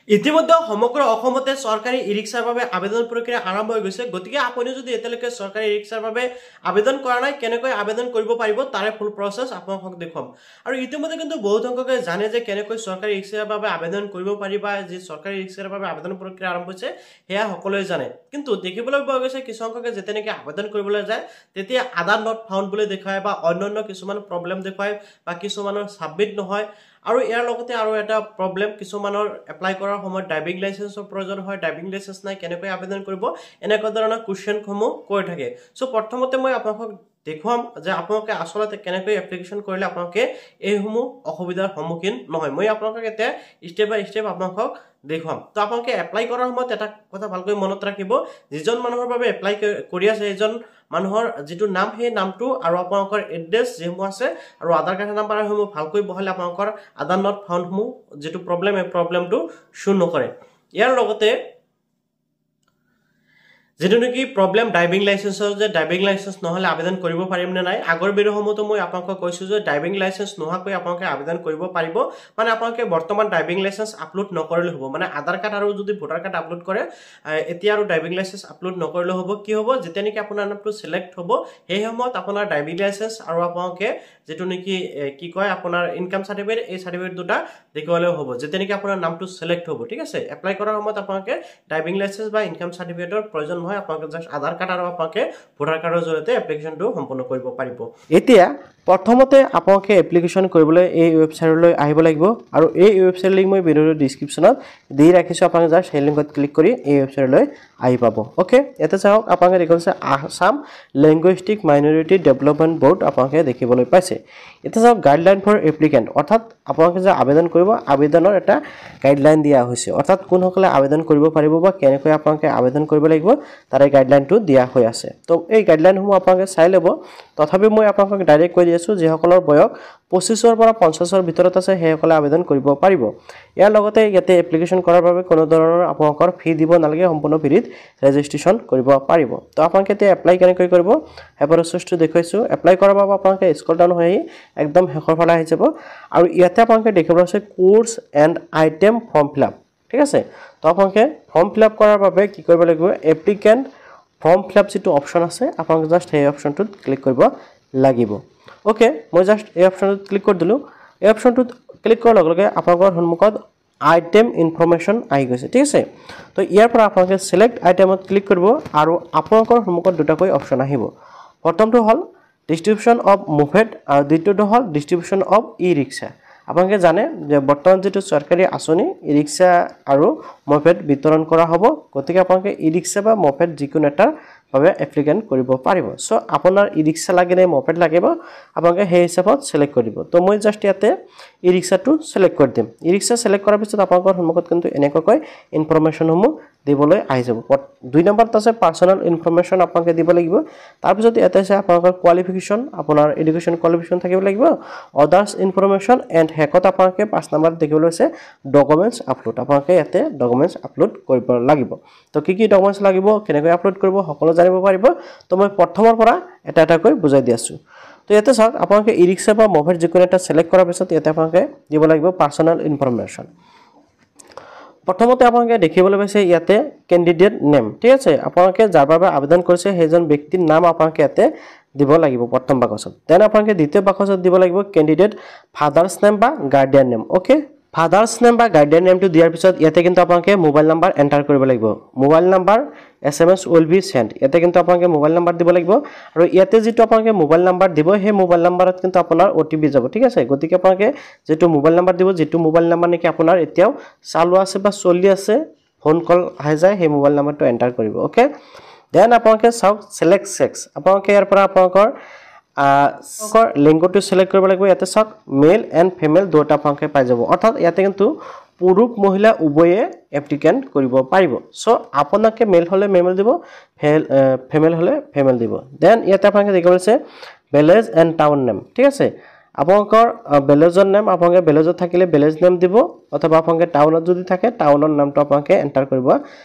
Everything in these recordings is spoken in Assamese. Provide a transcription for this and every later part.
ইতিমধ্যে সমগ্ৰ অসমতে চৰকাৰী ই-ৰিক্সাৰ বাবে আবেদন প্ৰক্ৰিয়া আৰম্ভ হৈ গৈছে। গতিকে আপুনি যদি এতিয়ালৈকে চৰকাৰী ই-ৰিক্সাৰ বাবে আবেদন কৰা নাই, কেনেকৈ আবেদন কৰিব পাৰিব তাৰে ফুল প্ৰচেছ আপোনালোকক দেখুৱাম। আৰু ইতিমধ্যে কিন্তু বহুত সংখ্যকে জানে যে কেনেকৈ চৰকাৰী ই-ৰিক্সাৰ বাবে আবেদন কৰিব পাৰিবা, যি চৰকাৰী ই-ৰিক্সাৰ বাবে আবেদন প্ৰক্ৰিয়া আৰম্ভ হৈছে সেয়া সকলোৱে জানে। কিন্তু দেখিবলৈ পোৱা গৈছে কিছু সংখ্যকে যেতিয়া নেকি আবেদন কৰিবলৈ যায় তেতিয়া আধাৰ নট ফাউণ্ড বুলি দেখুৱায় বা অন্যান্য কিছুমান প্ৰব্লেম দেখুৱায় বা কিছুমানৰ ছাবমিট নহয়। আৰু ইয়াৰ লগতে আৰু এটা প্ৰব্লেম, কিছুমানৰ এপ্লাই কৰাৰ সময়ত ড্ৰাইভিং লাইচেন্সৰ প্ৰয়োজন হয়, ড্ৰাইভিং লাইচেন্স নাই, কেনেকৈ আবেদন কৰিব, এনেকুৱা ধৰণৰ কুৱেশ্যনসমূহ কৈ থাকে। চ' প্ৰথমতে মই আপোনালোকক দেখুৱাম যে আপোনালোকে আচলতে কেনেকৈ এপ্লিকেশ্যন কৰিলে আপোনালোকে এইসমূহ অসুবিধাৰ সন্মুখীন নহয়। মই আপোনালোকক এতিয়া ষ্টেপ বাই ষ্টেপ আপোনালোকক দেখুৱাম। তো আপোনালোকে এপ্লাই কৰাৰ সময়ত এটা কথা ভালকৈ মনত ৰাখিব, যিজন মানুহৰ বাবে এপ্লাই কৰি আছে সেইজন মানুহৰ যিটো নাম, সেই নামটো আৰু আপোনালোকৰ এড্ৰেছ যিসমূহ আছে আৰু আধাৰ কাৰ্ড নাম্বাৰ সেইসমূহ ভালকৈ বহালে আপোনালোকৰ আধাৰ নট ফাউণ্ডসমূহ যিটো প্ৰব্লেম, এই প্ৰব্লেমটো শো নকৰে। ইয়াৰ লগতে যেটো নেকি প্ৰব্লেম ড্ৰাইভিং লাইচেন্সৰ, যে ড্ৰাইভিং লাইচেন্স নহলে আবেদন কৰিব পাৰিম নে নাই। আগৰ ভিডিঅ'সমূহতো মই আপোনালোকক কৈছোঁ যে ড্ৰাইভিং লাইচেন্স নোহোৱাকৈ আপোনালোকে আবেদন কৰিব পাৰিব। মানে আপোনালোকে বৰ্তমান ড্ৰাইভিং লাইচেন্স আপলোড নকৰিলে হ'ব। মানে আধাৰ কাৰ্ড আৰু যদি ভোটাৰ কাৰ্ড আপলোড কৰে, এতিয়া আৰু ড্ৰাইভিং লাইচেন্স আপলোড নকৰিলে হ'ব। কি হ'ব, যেতিয়া নেকি আপোনাৰ নামটো চিলেক্ট হ'ব সেই সময়ত আপোনাৰ ড্ৰাইভিং লাইচেন্স আৰু আপোনালোকে যেটো নেকি কি কয় আপোনাৰ ইনকাম চাৰ্টিফিকেট, এই চাৰ্টিফিকেট দুটা দেখুৱালেও হ'ব যেতিয়া নেকি আপোনাৰ নামটো চিলেক্ট হ'ব। ঠিক আছে, এপ্লাই কৰাৰ সময়ত আপোনালোকে ড্ৰাইভিং লাইচেন্স বা ইনকাম চাৰ্টিফিকেটৰ প্ৰয়োজন নহয়, আপোনালোকে জাষ্ট আধাৰ কাৰ্ড আৰু আপোনালোকে ভোটাৰ কাৰ্ডৰ জৰিয়তে এপ্লিকেশ্যনটো সম্পূৰ্ণ কৰিব পাৰিব। এতিয়া প্ৰথমতে আপোনালোকে এপ্লিকেশ্যন কৰিবলৈ এই ৱেবছাইটলৈ আহিব লাগিব আৰু এই ৱেবছাইট লিংক মই ভিডিঅ'ৰ ডিছক্ৰিপশ্যনত দি ৰাখিছোঁ। আপোনালোকে জাষ্ট সেই লিংকত ক্লিক কৰি এই ৱেবছাইটলৈ আহি পাব। অ'কে, ইয়াতে চাওক আপোনালোকে দেখিছে Assam linguistic minority development board আপোনালোকে দেখিবলৈ পাইছে। এতিয়া চাওক গাইডলাইন ফৰ এপ্লিকেণ্ট, অৰ্থাৎ আপোনালোকে যে আবেদন কৰিব, আবেদনৰ এটা গাইডলাইন দিয়া হৈছে। অৰ্থাৎ কোনসকলে আবেদন কৰিব পাৰিব বা কেনেকৈ আপোনালোকে আবেদন কৰিব লাগিব তাৰে গাইডলাইনটো দিয়া হৈ আছে। তো এই গাইডলাইনসমূহ আপোনালোকে চাই ল'ব। তথাপি মই আপোনালোকক ডাইৰেক্ট কৈ দি আছোঁ, যিসকলৰ বয়স 25ৰ পৰা 50ৰ ভিতৰত আছে সেইসকলে আবেদন কৰিব পাৰিব। ইয়াৰ লগতে ইয়াতে এপ্লিকেশ্যন কৰাৰ বাবে কোনো ধৰণৰ আপোনালোকৰ ফি দিব নালাগে, সম্পূৰ্ণ ফ্ৰীত ৰেজিষ্ট্ৰেশ্যন কৰিব পাৰিব। তো আপোনালোকে এতিয়া এপ্লাই কেনেকৈ কৰিব সেই প্ৰচেছটো দেখুৱাইছোঁ। এপ্লাই কৰাৰ বাবে আপোনালোকে স্ক্ৰল ডাউন হৈ আহি একদম শেষৰ ফালে আহি যাব আৰু ইয়াতে আপোনালোকে দেখিব আছে course and item form fill up. ঠিক আছে, তো আপোনালোকে ফৰ্ম ফিল আপ কৰাৰ বাবে কি কৰিব লাগিব, এপ্লিকেণ্ট ফৰ্ম ফিল আপ যিটো অপশ্যন আছে আপোনালোকে জাষ্ট সেই অপশ্যনটোত ক্লিক কৰিব লাগিব। অ'কে, মই জাষ্ট এই অপশ্যনটোত ক্লিক কৰি দিলোঁ। এই অপশ্যনটোত ক্লিক কৰাৰ লগে লগে আপোনালোকৰ সন্মুখত আইটেম ইনফৰমেশ্যন আহি গৈছে। ঠিক আছে, তো ইয়াৰ পৰা আপোনালোকে চিলেক্ট আইটেমত ক্লিক কৰিব আৰু আপোনালোকৰ সন্মুখত দুটাকৈ অপশ্যন আহিব। প্ৰথমটো হ'ল ডিষ্ট্ৰিবিউশ্যন অফ মুভেড আৰু দ্বিতীয়টো হ'ল ডিষ্ট্ৰিবিউশ্যন অফ ই-ৰিক্সা। আপোনালোকে জানে যে বৰ্তমান যিটো চৰকাৰী আঁচনি ই-ৰিক্সা আৰু মপেড বিতৰণ কৰা হ'ব। গতিকে আপোনালোকে ই-ৰিক্সা বা মপেড যিকোনো এটাৰ বাবে এপ্লিকেণ্ট কৰিব পাৰিব। চ' আপোনাৰ ই-ৰিক্সা লাগে নে মপেড লাগিব আপোনালোকে সেই হিচাপত চিলেক্ট কৰিব। তো মই জাষ্ট ইয়াতে ই-ৰিক্সাটো চিলেক্ট কৰি দিম। ই-ৰিক্সা চিলেক্ট কৰাৰ পিছত আপোনালোকৰ সন্মুখত কিন্তু এনেকুৱাকৈ ইনফৰমেশ্যনসমূহ দিবলৈ আহি যাব। 2 নম্বৰত আছে পাৰ্চনেল ইনফৰমেশ্যন আপোনালোকে দিব লাগিব। তাৰপিছত ইয়াতে আছে আপোনালোকৰ কোৱালিফিকেশ্যন, আপোনাৰ এডুকেশ্যন কোৱালিফিকেশ্যন থাকিব লাগিব, আদাৰ্ছ ইনফৰমেশ্যন এণ্ড শেষত আপোনালোকে 5 নম্বৰত দেখিবলৈ আছে ডকুমেণ্টছ আপলোড। আপোনালোকে ইয়াতে ডকুমেণ্টছ আপলোড কৰিব লাগিব। তো কি কি ডকুমেণ্টছ লাগিব, কেনেকৈ আপলোড কৰিব সকলো জানিব পাৰিব। তো মই প্ৰথমৰ পৰা এটা এটাকৈ বুজাই দি আছোঁ। তো ইয়াতে চাওক আপোনালোকে ই-ৰিক্সা বা মভেড যিকোনো এটা চিলেক্ট কৰাৰ পিছত ইয়াতে আপোনালোকে দিব লাগিব পাৰ্চনেল ইনফৰমেশ্যন। প্ৰথমতে আপোনালোকে দেখিবলৈ পাইছে ইয়াতে কেণ্ডিডেট নেম। ঠিক আছে, আপোনালোকে যাৰ বাবে আবেদন কৰিছে সেইজন ব্যক্তিৰ নাম আপোনালোকে ইয়াতে দিব লাগিব প্ৰথম বাকচত। দেন আপোনালোকে দ্বিতীয় বাকচত দিব লাগিব কেণ্ডিডেট ফাদাৰ্ছ নেম বা Guardian name. Okay, father's name বা গাৰ্ডিয়ান নেমটো দিয়াৰ পিছত ইয়াতে কিন্তু আপোনালোকে মোবাইল নাম্বাৰ এণ্টাৰ কৰিব লাগিব। Mobile number SMS will be send. ইয়াতে কিন্তু আপোনালোকে মোবাইল নাম্বাৰ দিব লাগিব আৰু ইয়াতে যিটো আপোনালোকে মোবাইল নাম্বাৰ দিব সেই মোবাইল নাম্বাৰত কিন্তু আপোনাৰ OTP যাব। ঠিক আছে, গতিকে আপোনালোকে যিটো মোবাইল নাম্বাৰ দিব, যিটো মোবাইল নাম্বাৰ নেকি আপোনাৰ এতিয়াও চালু আছে বা চলি আছে, ফোন কল আহি যায়, সেই মোবাইল নাম্বাৰটো এণ্টাৰ কৰিব। অ'কে, দেন আপোনালোকে চাওক চিলেক্ট ছেক্স। আপোনালোকে ইয়াৰ পৰা আপোনালোকৰ লিংগটো চিলেক্ট কৰিব লাগিব। ইয়াতে চাওক মেল এণ্ড ফিমেল দুটা আপোনালোকে পাই যাব। অৰ্থাৎ ইয়াতে কিন্তু পুৰুষ মহিলা উভয়ে এপ্লিকেণ্ট কৰিব পাৰিব। চ' আপোনালোকে মেল হ'লে মেল দিব, ফিমেল হ'লে ফিমেল দিব। দেন ইয়াতে আপোনালোকে দেখিব আছে ভিলেজ এণ্ড টাউন নেম। ঠিক আছে, আপোনালোকৰ ভিলেজৰ নেম আপোনালোকে ভিলেজত থাকিলে ভিলেজ নেম দিব, অথবা আপোনালোকে টাউনত যদি থাকে টাউনৰ নামটো আপোনালোকে এণ্টাৰ কৰিব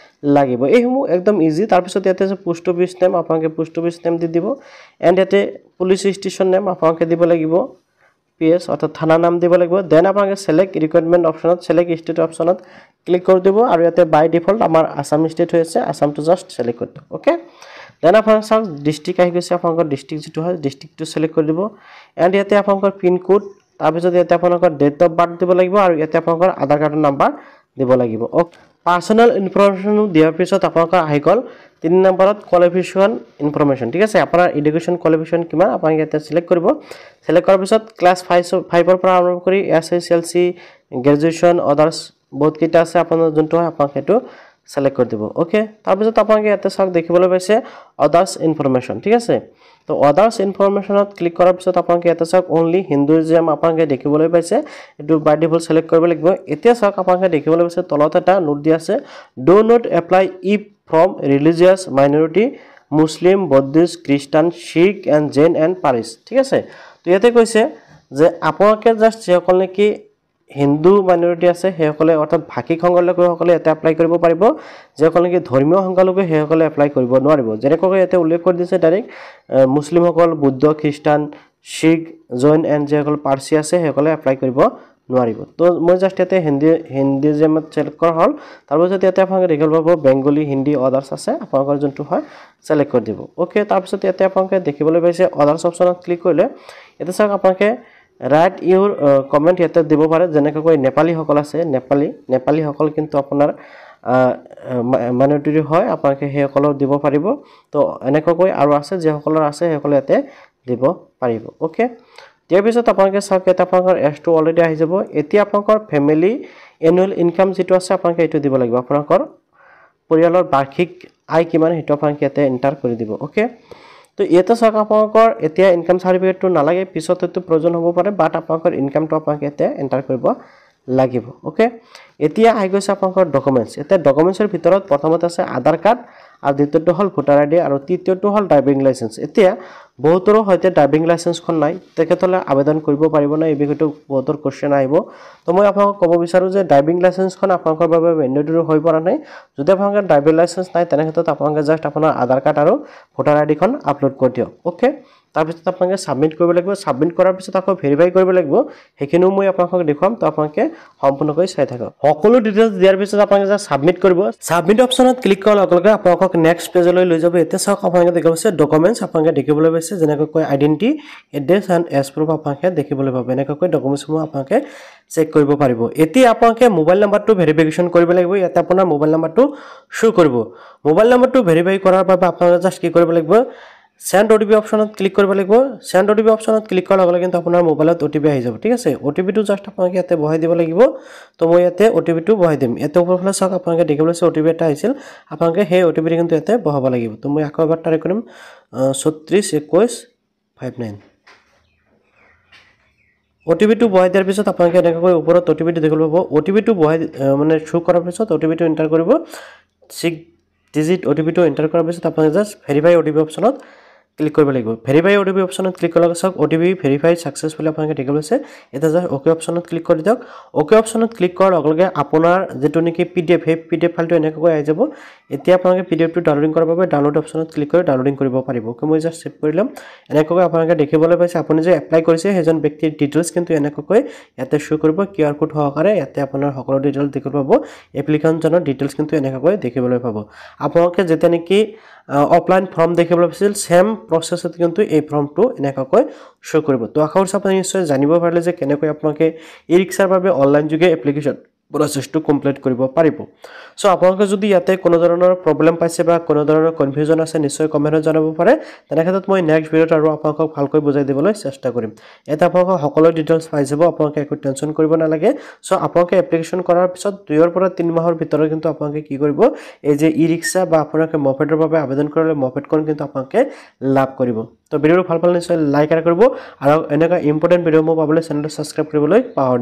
লাগিব। এইসমূহ একদম ইজি। তাৰপিছত ইয়াতে আছে পোষ্ট অফিচ নেম, আপোনালোকে পোষ্ট অফিচ নেম দি দিব। এণ্ড ইয়াতে পুলিচ ষ্টেচন নেম আপোনালোকে দিব লাগিব। PS অর্থাৎ থানা নাম দিব লাগিব দেন আপোনালোকে সিলেক্ট ৰিকুৱাৰমেণ্ট অপচনত সিলেক্ট ষ্টেট অপচনত ক্লিক কৰি দিব আৰু ইয়াতে বাই ডিফল্ট আমাৰ আসাম ষ্টেট হৈ আছে আসামটো জাস্ট সিলেক্ট কৰি দিও ওকে দেন আপোনালোকে চাওক ডিস্ট্ৰিক্ট আহি গৈছে আপোনালোকৰ ডিস্ট্ৰিক্ট যেটো হয় ডিস্ট্ৰিক্টটো সিলেক্ট কৰি দিব এন্ড ইয়াতে আপোনালোকৰ পিন কোড তাৰপিছত ইয়াতে আপোনালোকৰ ডেট অফ বাৰ্থ দিব লাগিব আৰু ইয়াতে আপোনালোকৰ আধাৰ কাৰ্ডৰ নাম্বাৰ দিব লাগিব ওকে পাৰ্সোনাল ইনফৰমেশন দিয়াৰ পিছত আপোনালোকৰ আহি গল 3 নম্বৰত কোৱালিফিকেশন ইনফৰমেশন ঠিক আছে আপোনাৰ এডুকেশন কোৱালিফিকেশন কিমান আপোনাক ইয়াতে সিলেক্ট কৰিব সিলেক্ট কৰাৰ পিছত ক্লাছ 5 ৰ পৰা আৰম্ভ কৰি এছএছএলসি গ্ৰেজুৱেচন আদাৰ্স বহুত কিটা আছে আপোনাৰ যোনটো হয় আপোনাক এটো সিলেক্ট কৰি দিব ওকে তাৰ পিছত আপোনাক ইয়াতে সব দেখিবলৈ পাইছে আদাৰ্স ইনফৰমেশন ঠিক আছে তো আদাৰ্স ইনফৰমেশনত ক্লিক কৰাৰ পিছত আপোনাক ইয়াতে সব অনলি হিন্দুইজম আপোনাক দেখিবলৈ পাইছে এটো বাই ডিফল্ট সিলেক্ট কৰিব লাগিব এতিয়া সব আপোনাক দেখিবলৈ পাইছে তলত এটা নোট দি আছে do not apply if from religious minority Muslim, Buddhist, Christian, Sikh and Jain and Paris ঠিক আছে তো ইয়াতে কৈছে যে আপোনালোকে জাস্ট যেসকল নেকি হিন্দু মাইনৰিটি আছে হেসকলে অৰ্থাৎ ভাষিক সংখ্যালঘুসকলে এটা এপ্লাই কৰিব পাৰিব যেসকল নেকি ধৰ্মীয় সংখ্যালঘু হেসকলে এপ্লাই কৰিব নোৱাৰিব যেনেকৈ ইয়াতে উল্লেখ কৰি দিছে ডাইৰেক্ট মুছলিমসকল বুদ্ধ খ্ৰীষ্টান শিখ জৈন এণ্ড যেসকল পাৰ্চী আছে হেসকলে এপ্লাই কৰিব নোৱাৰিব তো মই জাস্ট ইয়াতে হিন্দী জেমত সিলেক্ট কৰা হল তাৰপিছত ইয়াতে আপোনালোকে দেখিব পাব বেংগলী হিন্দী আদাৰ্স আছে আপোনালোকৰ যোনটো হয় সিলেক্ট কৰি দিব ওকে তাৰপিছত ইয়াতে আপোনালোকে দেখিবলৈ পাইছে আদাৰ্স অপচনত ক্লিক কৰিলে ইয়াতে চাওক আপোনালোকে ৰাইট ইউৰ কমেন্ট ইয়াতে দিব পাৰে যেনেকৈ নেপালী সকল আছে নেপালী সকল কিন্তু আপোনাৰ মাইনৰিটি হয় আপোনালোকে হে সকলক দিব পাৰিব তো এনেকৈ আৰু আছে যে সকলৰ আছে হে সকল ইয়াতে দিব পাৰিব ওকে ইয়াৰ পিছত আপোনালোকে চাওক এটা আপোনালোকৰ S2 অলৰেডি আহি যাব এতিয়া আপোনালোকৰ ফ্যামিলি এনুৱেল ইনকাম যেটো আছে আপোনালোকে এটো দিব লাগিব আপোনালোকৰ পৰিয়ালৰ বাৰ্ষিক আয় কিমান হেটো আপোনালোকে ইয়াতে এন্টাৰ কৰি দিব ওকে তো এটা চাওক আপোনালোকৰ এতিয়া ইনকাম সাৰ্টিফিকেটটো নালাগে পিছত এটো প্ৰয়োজন হ'ব পাৰে বাট আপোনালোকৰ ইনকামটো আপোনালোকে ইয়াতে এন্টাৰ কৰিব লাগিব ওকে এতিয়া আহি গৈছে আপোনালোকৰ ডকুমেন্টস এটা ডকুমেন্টছৰ ভিতৰত প্ৰথমতে আছে আধাৰ কাৰ্ড আৰু দ্বিতীয়টো হল ভোটাৰ আইডি আৰু তৃতীয়টো হল ড্ৰাইভিং লাইসেন্স এতিয়া বহুতৰ হয়তে ড্ৰাইভিং লাইসেন্সখন নাই তেখেতলে আবেদন কৰিব পাৰিব না এই বিষয়টো বহুতৰ কোশ্চেন আহিব তো মই আপোনাক ক'ব বিচাৰো যে ড্ৰাইভিং লাইসেন্সখন আপোনালোকৰ বাবে মেন্ডেটৰি হৈ পৰা নাই যদি আপোনালোকৰ ড্ৰাইভিং লাইসেন্স নাই তেনে ক্ষেত্ৰত আপোনালোকে জাস্ট আপোনাৰ আধাৰ কাৰ্ড আৰু ভোটাৰ আইডিখন আপলোড কৰি দিয়ক ওকে তাৰপিছত আপোনালোকে সাবমিট কৰিব লাগিব সাবমিট কৰাৰ পিছত আকৌ ভেৰিফাই কৰিব লাগিব হেকিনো মই আপোনাক দেখুৱাম তো আপোনালোকে সম্পূৰ্ণকৈ চাই থাকক সকলো ডিটেইলছ দিয়াৰ পিছত আপোনালোকে জাস্ট সাবমিট কৰিব সাবমিট অপচনত ক্লিক কৰাৰ লগে লগে আপোনালোকক নেক্সট পেজলৈ লৈ যাব এতিয়া চাওক আপোনালোকে দেখিব আছে ডকুমেন্টস আপোনালোকে দেখিবলৈ পাইছে যেনেকৈ identity address and age proof আপোনালোকে দেখিবলৈ পাব এনেকৈ ডকুমেন্টসমূহ আপোনালোকে চেক কৰিব পাৰিব এতিয়া আপোনালোকে মোবাইল নাম্বাৰটো ভেৰিফিকেশন কৰিব লাগিব ইয়াতে আপোনাৰ মোবাইল নাম্বাৰটো শো কৰিব মোবাইল নাম্বাৰটো ভেৰিফাই কৰাৰ বাবে আপোনালোকে জাস্ট কি কৰিব লাগিব সেন্ড ওটিপি অপশনত ক্লিক কৰিব লাগিব সেন্ড ওটিপি অপশনত ক্লিক কৰাৰ লগে লগে কিন্তু আপোনাৰ মোবাইলত ওটিপি আহি যাব ঠিক আছে ওটিপিটো জাস্ট আপোনালোকে ইয়াতে বহাই দিব লাগিব তো মই ইয়াতে ওটিপিটো বহাই দিম ইয়াতে ওপৰফালে চাওক আপোনালোকে দেখিবলৈ আছে ওটিপি এটা আহিছিল আপোনালোকে সেই ওটিপি কিন্তু ইয়াতে বহাব লাগিব তো মই আকৌ এবাৰ ট্ৰাই কৰিম 362159 ওটিপিটো বহাই দিয়াৰ পিছত আপোনালোকে এনেকৈ ওপৰত ওটিপিটো দেখিবলৈ পাব ওটিপিটো বহাই মানে শো কৰাৰ পিছত ওটিপিটো এন্টাৰ কৰিব 6 ডিজিট ওটিপিটো এন্টাৰ কৰাৰ পিছত আপোনালোকে জাস্ট ভেৰিফাই ওটিপি অপচনত ক্লিক কৰিব লাগিব ভেৰিফাই ওটিপি অপচনত ক্লিক কৰাৰ পিছত ওটিপি ভেৰিফাই সাকসেসফুলি আপোনালোকে দেখিব আছে এটা জাস্ট ওকে অপচনত ক্লিক কৰি দিয়ক ওকে অপচনত ক্লিক কৰাৰ লগে লগে আপোনাৰ যেটো নেকি পিডিএফ হে পিডিএফ ফাইলটো এনেকৈ আহি যাব এতিয়া আপোনালোকে পিডিএফটো ডাউনলোডিং কৰাৰ বাবে ডাউনলোড অপচনত ক্লিক কৰি ডাউনলোডিং কৰিব পাৰিব ওকে মই জাস্ট সেভ কৰিলাম এনেকৈ আপোনালোকে দেখিবলৈ পাইছে আপুনি যে এপ্লাই কৰিছে হেজন ব্যক্তিৰ ডিটেইলছ কিন্তু এনেকৈ ইয়াতে শো কৰিব কিউআৰ কোড সহকাৰে ইয়াতে আপোনাৰ সকলো ডিটেইলছ দেখিব পাব এপ্লিকেন্টজনৰ ডিটেইলছ কিন্তু এনেকৈ দেখিবলৈ পাব আপোনালোকে যেতে নেকি অফলাইন ফৰ্ম দেখিবলৈ পাইছিল সেম প্ৰসেছত কিন্তু এই ফৰ্মটো এনেকৈ শো কৰিব তো আশা কৰিছো আপুনি নিশ্চয় জানিব পাৰিলে যে কেনেকৈ আপোনালোকে ই-ৰিক্সাৰ বাবে অনলাইন যোগে এপ্লিকেশন প্ৰসেসটো কমপ্লিট কৰিব পাৰিব সো আপোনালোকে যদি ইয়াতে কোনো ধৰণৰ প্ৰবলেম পাইছে বা কোনো ধৰণৰ কনফিউজন আছে নিশ্চয় কমেন্টত জনাব পাৰে তেনে ক্ষেত্ৰত মই নেক্সট ভিডিওত আৰু আপোনালোকক ভালকৈ বুজাই দিবলৈ চেষ্টা কৰিম এটা আপোনালোকক সকলো ডিটেইলছ পাই যাব আপোনালোকে একো টেনচন কৰিব নালাগে সো আপোনালোকে এপ্লিকেশন কৰাৰ পিছত 2 ৰ পৰা 3 মাহৰ ভিতৰত কিন্তু আপোনালোকে কি কৰিব এই যে ই-ৰিক্সা বা আপোনালোকে মপেডৰ বাবে আবেদন কৰিলে মপেডখন কিন্তু আপোনালোকে লাভ কৰিব তো ভিডিওটো ভাল পালে নিশ্চয় লাইক আৰু কৰিব আৰু এনেকা ইম্পৰ্টেন্ট ভিডিও মই পাবলৈ চেনেলটো সাবস্ক্ৰাইব কৰিবলৈ পাহৰি